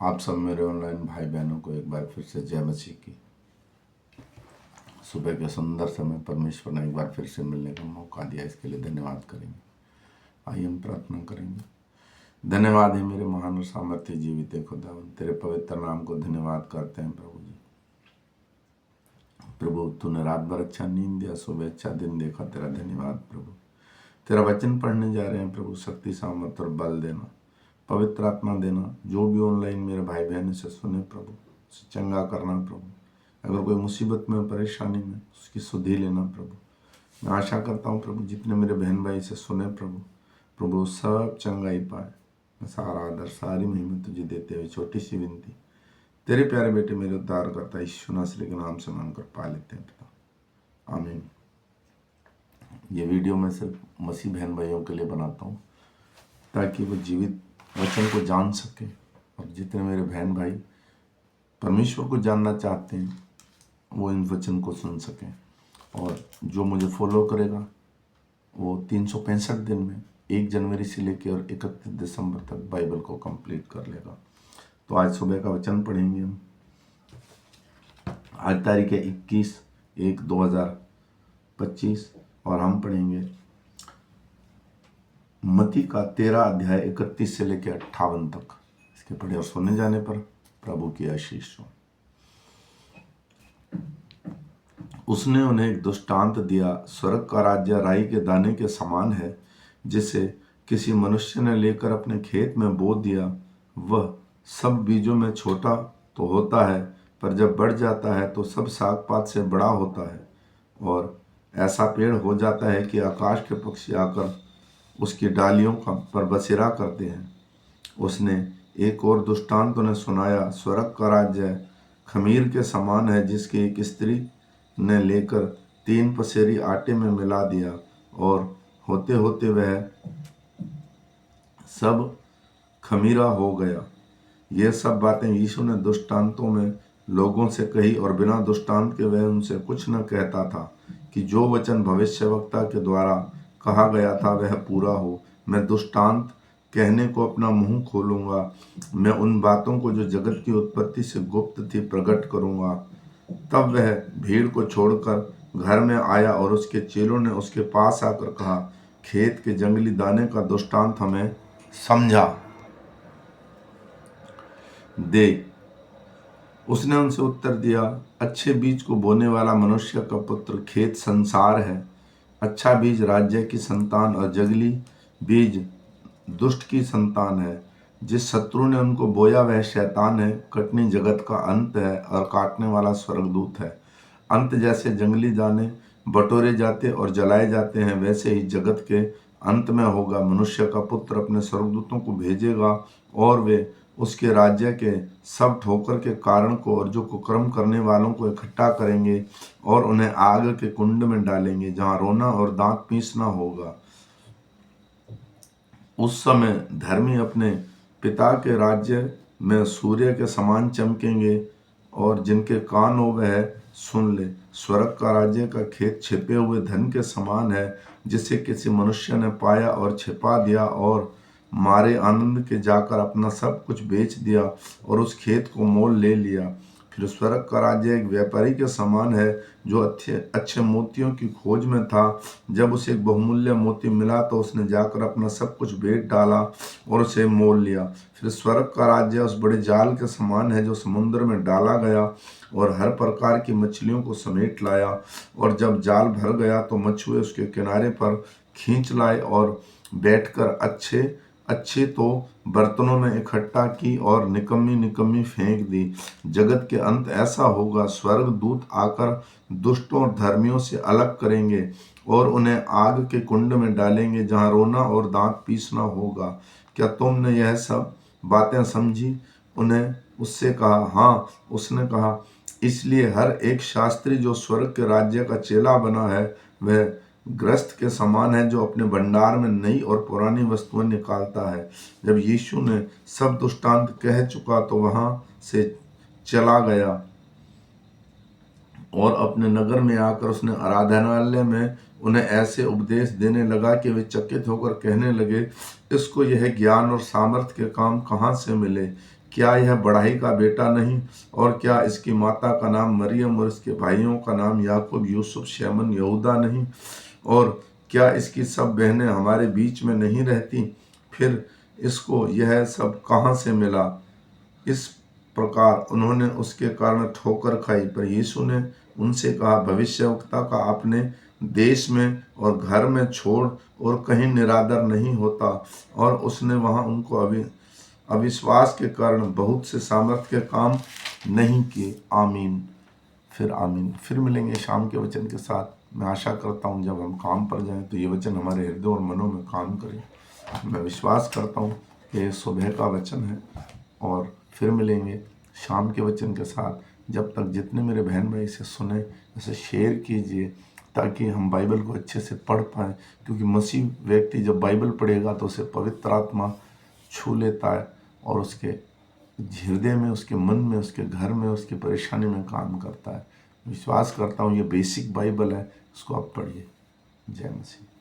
आप सब मेरे ऑनलाइन भाई बहनों को एक बार फिर से जय मसीह की। सुबह के सुंदर समय परमेश्वर ने एक बार फिर से मिलने का मौका दिया, इसके लिए धन्यवाद करेंगे। आइए हम प्रार्थना करेंगे। धन्यवाद है मेरे महान और सामर्थ्य जीवित खुदावन, तेरे पवित्र नाम को धन्यवाद करते हैं प्रभु जी। प्रभु तूने रात भर अच्छा नींद दिया, सुबह अच्छा दिन देखा, तेरा धन्यवाद प्रभु। तेरा वचन पढ़ने जा रहे हैं प्रभु, शक्ति सामर्थ और बल देना, पवित्र आत्मा देना। जो भी ऑनलाइन मेरे भाई बहन से सुने प्रभु, उसे चंगा करना प्रभु। अगर कोई मुसीबत में, परेशानी में, उसकी सुधि लेना प्रभु। मैं आशा करता हूँ प्रभु जितने मेरे बहन भाई से सुने प्रभु, प्रभु सब चंगाई पाए। मैं सारा आदर सारी महिमा तुझे देते हुए छोटी सी विनती तेरे प्यारे बेटे मेरे उद्धार करता यीशु नासरी के नाम से मांगकर पा लेते हैं पिता, आमीन। ये वीडियो मैं सिर्फ मसीह बहन भाइयों के लिए बनाता हूँ ताकि वो जीवित वचन को जान सके, और जितने मेरे बहन भाई परमेश्वर को जानना चाहते हैं वो इन वचन को सुन सकें। और जो मुझे फॉलो करेगा वो 365 दिन में 1 जनवरी से लेकर और 31 दिसंबर तक बाइबल को कंप्लीट कर लेगा। तो आज सुबह का वचन पढ़ेंगे हम। आज तारीख है 21/1/2025 और हम पढ़ेंगे मत्ती का 13 अध्याय 31 से लेकर 58 तक। इसके पढ़े और सुने जाने पर प्रभु की आशीष हो। उसने उन्हें एक दृष्टांत दिया, स्वर्ग का राज्य राई के दाने के समान है, जिसे किसी मनुष्य ने लेकर अपने खेत में बो दिया। वह सब बीजों में छोटा तो होता है, पर जब बढ़ जाता है तो सब साग पात से बड़ा होता है और ऐसा पेड़ हो जाता है कि आकाश के पक्षी आकर उसकी डालियों पर बसेरा करते हैं। उसने एक और दृष्टांत उन्हें सुनाया, स्वर्ग का राज्य खमीर के समान है, जिसकी एक स्त्री ने लेकर 3 पसेरी आटे में मिला दिया और होते होते वह सब खमीरा हो गया। ये सब बातें यीशु ने दृष्टांतों में लोगों से कही, और बिना दृष्टांत के वह उनसे कुछ न कहता था, कि जो वचन भविष्यवक्ता के द्वारा कहा गया था वह पूरा हो। मैं दृष्टांत कहने को अपना मुंह खोलूंगा, मैं उन बातों को जो जगत की उत्पत्ति से गुप्त थी प्रकट करूंगा। तब वह भीड़ को छोड़कर घर में आया और उसके चेलों ने उसके पास आकर कहा, खेत के जंगली दाने का दृष्टांत हमें समझा दे। उसने उनसे उत्तर दिया, अच्छे बीज को बोने वाला मनुष्य का पुत्र खेत संसार है। अच्छा बीज राज्य की संतान और जंगली बीज दुष्ट की संतान है। जिस शत्रु ने उनको बोया वह शैतान है। कटनी जगत का अंत है और काटने वाला स्वर्गदूत है। अंत जैसे जंगली दाने बटोरे जाते और जलाए जाते हैं, वैसे ही जगत के अंत में होगा। मनुष्य का पुत्र अपने स्वर्गदूतों को भेजेगा और वे उसके राज्य के सब ठोकर के कारण को और जो कुकर्म करने वालों को इकट्ठा करेंगे और उन्हें आग के कुंड में डालेंगे, जहाँ रोना और दांत पीसना होगा। उस समय धर्मी अपने पिता के राज्य में सूर्य के समान चमकेंगे, और जिनके कान हो वह सुन ले। स्वर्ग का राज्य का खेत छिपे हुए धन के समान है, जिसे किसी मनुष्य ने पाया और छिपा दिया, और मारे आनंद के जाकर अपना सब कुछ बेच दिया और उस खेत को मोल ले लिया। फिर स्वर्ग का राज्य एक व्यापारी के समान है, जो अच्छे मोतियों की खोज में था। जब उसे एक बहुमूल्य मोती मिला तो उसने जाकर अपना सब कुछ बेच डाला और उसे मोल लिया। फिर स्वर्ग का राज्य उस बड़े जाल के समान है, जो समुद्र में डाला गया और हर प्रकार की मछलियों को समेट लाया। और जब जाल भर गया तो मछुए उसके किनारे पर खींच लाए और बैठकर अच्छे तो बर्तनों में इकट्ठा की और निकम्मी निकम्मी फेंक दी। जगत के अंत ऐसा होगा, स्वर्गदूत आकर दुष्टों और धर्मियों से अलग करेंगे और उन्हें आग के कुंड में डालेंगे, जहाँ रोना और दांत पीसना होगा। क्या तुमने यह सब बातें समझी? उन्हें उससे कहा, हाँ। उसने कहा, इसलिए हर एक शास्त्री जो स्वर्ग के राज्य का चेला बना है वह ग्रस्त के समान है, जो अपने भंडार में नई और पुरानी वस्तुएं निकालता है। जब यीशु ने सब दृष्टांत कह चुका तो वहां से चला गया और अपने नगर में आकर उसने आराधनालय में उन्हें ऐसे उपदेश देने लगा कि वे चकित होकर कहने लगे, इसको यह ज्ञान और सामर्थ्य के काम कहाँ से मिले? क्या यह बढ़ाई का बेटा नहीं? और क्या इसकी माता का नाम मरियम और इसके भाइयों का नाम याकूब, यूसुफ, शैमन, यहूदा नहीं? और क्या इसकी सब बहनें हमारे बीच में नहीं रहती? फिर इसको यह सब कहाँ से मिला? इस प्रकार उन्होंने उसके कारण ठोकर खाई। पर यीशु ने उनसे कहा, भविष्यवक्ता का अपने देश में और घर में छोड़ और कहीं निरादर नहीं होता। और उसने वहाँ उनको अविश्वास के कारण बहुत से सामर्थ्य के काम नहीं किए। आमीन। फिर मिलेंगे शाम के वचन के साथ। मैं आशा करता हूँ जब हम काम पर जाएं तो ये वचन हमारे हृदय और मनों में काम करें। मैं विश्वास करता हूँ कि ये सुबह का वचन है। और फिर मिलेंगे शाम के वचन के साथ। जब तक जितने मेरे बहन भाई इसे सुने, इसे शेयर कीजिए ताकि हम बाइबल को अच्छे से पढ़ पाएँ। क्योंकि मसीह व्यक्ति जब बाइबल पढ़ेगा तो उसे पवित्र आत्मा छू लेता है और उसके हृदय में, उसके मन में, उसके घर में, उसकी परेशानी में काम करता है। विश्वास करता हूँ ये बेसिक बाइबल है, इसको आप पढ़िए। जय मसीह।